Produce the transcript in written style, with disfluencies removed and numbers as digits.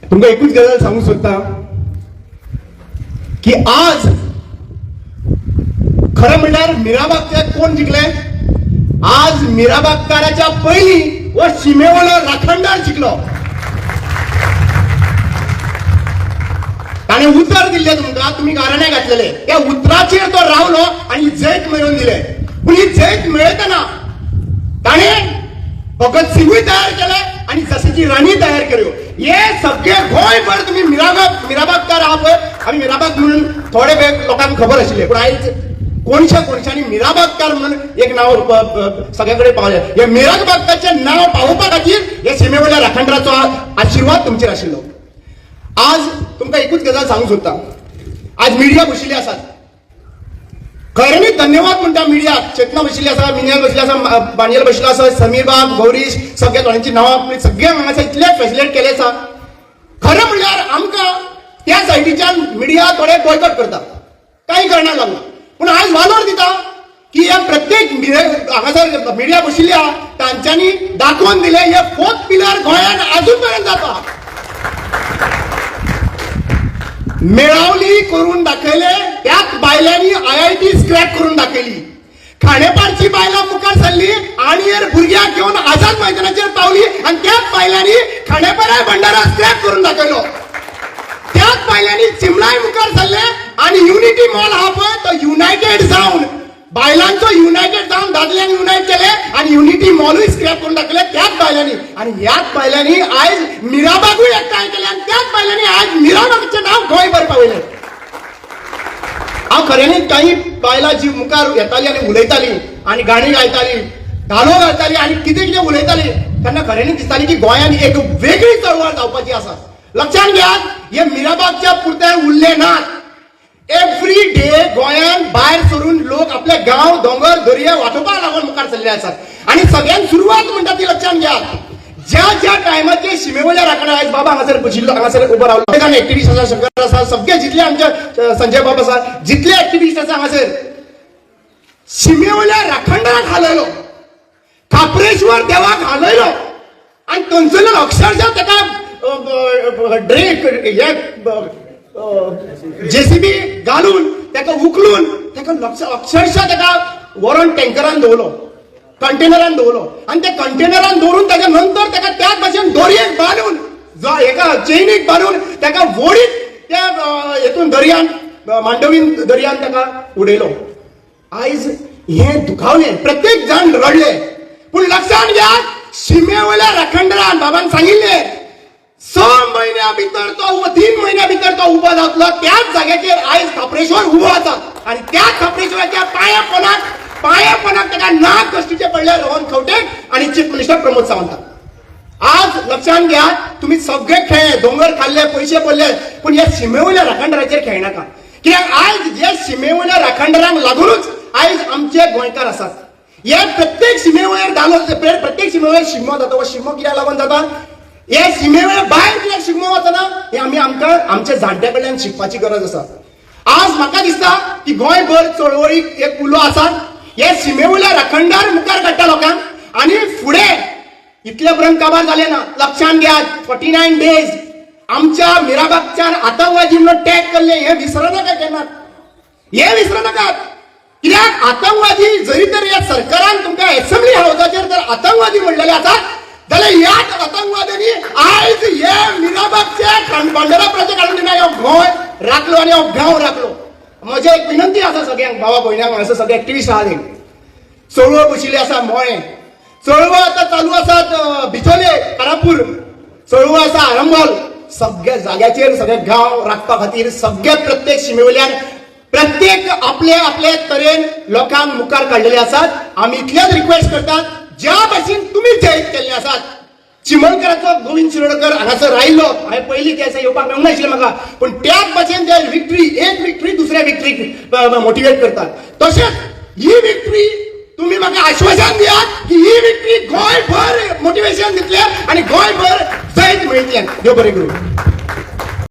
तुमका एकूच गजाल सांगू सोदता की आज खरं म्हणल्यार मिराबागचे कोण जिंकले? आज मिराबागकाराच्या पहिली व शिमेवलो राखणदार जिंकलो. ताणे उतर दिले तुमका, तुम्ही गाराणे घातलेले, त्या उतराचेर तो रावलो आणि जैत मिळवून दिले. पण ही जैत मिळतना ताणे भगत सिंगूय तयार केले आणि जशीची राणी तयार केल्यो. हे सगळे गोंयभर तुम्ही मिराबागकार आहा पळय, आम्ही मिराबाग म्हणून थोडे वेळ लोकांक खबर आशिल्ले, पण आयज कोणशांनी मिराबागकार म्हणून एक नाव सगळ्याकडे पावले. हे मिराबागकाचे नाव पावोवपा खातीर हे सीमेवयल्या राखणदाराचो आशिर्वाद तुमचेर आशिल्लो. आज तुमकां एकूच गजाल सांगूंक सोदता, आज मिडिया बशिल्ली आसात. खऱ्यांनी धन्यवाद म्हणटा मिडियाक. चेतना बशिल्ली आसा, मिनियाल बशिल्ली आसा, बानियल बशिल्लो आसा, समीर बाग, गौरीश, सगळ्या थोड्यांची नांवां सगळे हांगासर इतले फॅसिलिटेट केले आसा. खरं म्हणल्यार आमकां त्या सायडीच्यान मिडिया थोडे बॉयकॉट करता, काही कारणां लागून. पूण आज वालोर दिता की ह्या प्रत्येक हांगासर मिडिया बशिल्ली आहा तांच्यांनी दाखोवन दिले हे फोर्थ पिलर गोंयान अजून पर्यंत जाता. मेळावली करून दाखयले, त्याच बायलांनी IIT स्क्रॅप करून दाखयली. खांडेपारची बायलां मुखार सरली, आणीर भुरग्यांक घेऊन आझाद मैदानाचेर पावली आणि त्याच बायलांनी खांडेपार भंडारा स्क्रॅप करून दाखयलो. त्याच बायलांनी चिमणाय मुखार सरले आणि युनिटी मॉल हा पळय तो युनायटेड जावन बायलांचो युनायटेड जावन दादल्यांक युनायट केले आणि युनिटी मॉलूय स्क्रॅप करून दाखयले त्याच बायलांनी. आणि ह्याच बायलांनी आयज मिराबागूय एकठांय केले आणि त्याच बायलांनी आयज मिराबागचें नांव गोंयभर पावयलें. हांव खऱ्यांनी काही बायलां जी मुखार येताली आनी उलयताली आनी गाणी गायताली, धालो घालताली आनी कितें कितें उलयताली तेन्ना खऱ्यांनी दिसताली की गोंयान एक वेगळी चळवळ जावपाची आसा. लक्षात घेयात, हे मिराबागच्या पुरते उरले नात. एव्हरी डे गोंयान भायर सरून लोक आपले गांव दोंगर दर्या वाटोवपाक लागून मुखार सरले आसात. आणि सगळ्यात सुरवात म्हणटा ती लक्षात घेयात, ज्या टायमाचेर शिमेवयल्या राखणदार आयज बाबा हांगासर बशिल्लो, हांगासर उबो रावलो, एक्टिव्हिस्ट आसा, शंकर आसा, सगळे जितले आमचे संजय बाब आसा, जितले एक्टिव्हिस्ट आसा हांगासर शिमेवयल्या राखणदाराक हालयलो, खापरेश्वर देवाक हालयलो आणि थंयसरल्यान अक्षरशः ताका JCB घालून ताका उखलून ताका अक्षरशः ताका व्हरून टँकरान दवरलो, कंटेनरान दवरलो आणि त्या कंटेनरान दवरून ताच्या नंतर ताका त्याच भाशेन दोरयेक बांदून एका चेनीक बांदून ताका वडीत त्या हेतून दर्यान मांडवीन दर्यान ताका उडयलो. आयज हे दुखावले, प्रत्येक जाण रडले. पूण लक्षात घ्या, शिमेवयल्या राखणदारान बाबान सांगिल्ले 6 महिन्या भितर तो 3 महिन्या भितर तो उबो जातलो. त्याच जाग्याचेर आयज खापरेश्वर उबो आसा आणि त्या खापरेश्वराच्या पायापणाक ताका नाक कश्टीचे पडले रोहन खंवटेक आणि चीफ मिनिस्टर प्रमोद सावंत. आज लक्षात घ्या, तुम्ही सगळे खेळले, दोंगर खाल्ले, पैसे पडले, पण या शिमेवयल्या राखणदाराचेर खेळनाका. कित्याक आयज जे शिमेवयल्या राखणदारांक लागूनच आयज आमचे गोंयकार आसात. हे प्रत्येक शिमेवयर धालो, प्रत्येक शिमेवयर शिगमो जाता. शिगमो कित्याक लागून जाता? हे सीमेवेळ भायर कित्याक शिगमो वचना हे आमी आमच्या जाणट्या कडल्यान शिकपाची गरज आसा. आज म्हाका दिसता की गोंयभर चळवळीक एक उलो आसा. हे सीमेवयल्या राखणदार मुखार काडटा लोकांक आणि फुडें इतले पर्यंत काबार जाले ना. लक्षात घ्या, 49 डेज आमच्या मिराबागच्यान आतंकवादी म्हणून टॅग केल्ले हे विसरनाका केन्ना, हे विसरनाकात. कित्याक आतंकवादी जरी तर ह्या सरकारान तुमकां असेंब्ली हावसाचेर जर आतंकवादी म्हणलेले आसात जाल्यार ह्याच आतंकवाद्यांनी आयज हे मिराबागचे भंडारा प्रोजेक्ट हाडून दिना. हो गोंय राखलो आणि हो गांव राखलो. म्हजी एक विनंती आसा सगळ्यांक, भावा भयणांक, हांगासर सगळे एक्टिव्हिस्ट आहा, चळवळ बशिल्ली आसा मोळे, चळवळ आतां चालू आसात बिचोले, कारापूर, चळवळ आसा आरंबोल, सगळ्या जाग्याचेर सगळे गांव राखपा खातीर सगळे प्रत्येक शिमेवयल्यान प्रत्येक आपले तरेन लोकांक मुखार काडलेले आसात. आमी इतलेच रिक्वेस्ट करतात, ज्या भाशेन तुम्ही जाहीर केल्ले आसात, चिमलकराचो गोविंद शिरोडकर हांगासर राहिल्लो, हांवें पयलीं त्या दिसा येवपाक मेळूंक नाशिल्लें म्हाका, पण त्याच भाशेन ते एक विक्ट्री दुसऱ्या विक्ट्रीक मोटिवेट करतात. तशेंच ही विक्ट्री तुम्ही म्हाका आश्वासन दियात की ही विक्ट्री गोंयभर मोटिवेशन दितले आणि गोंयभर जैत मेळटलें. देव बरें करूं.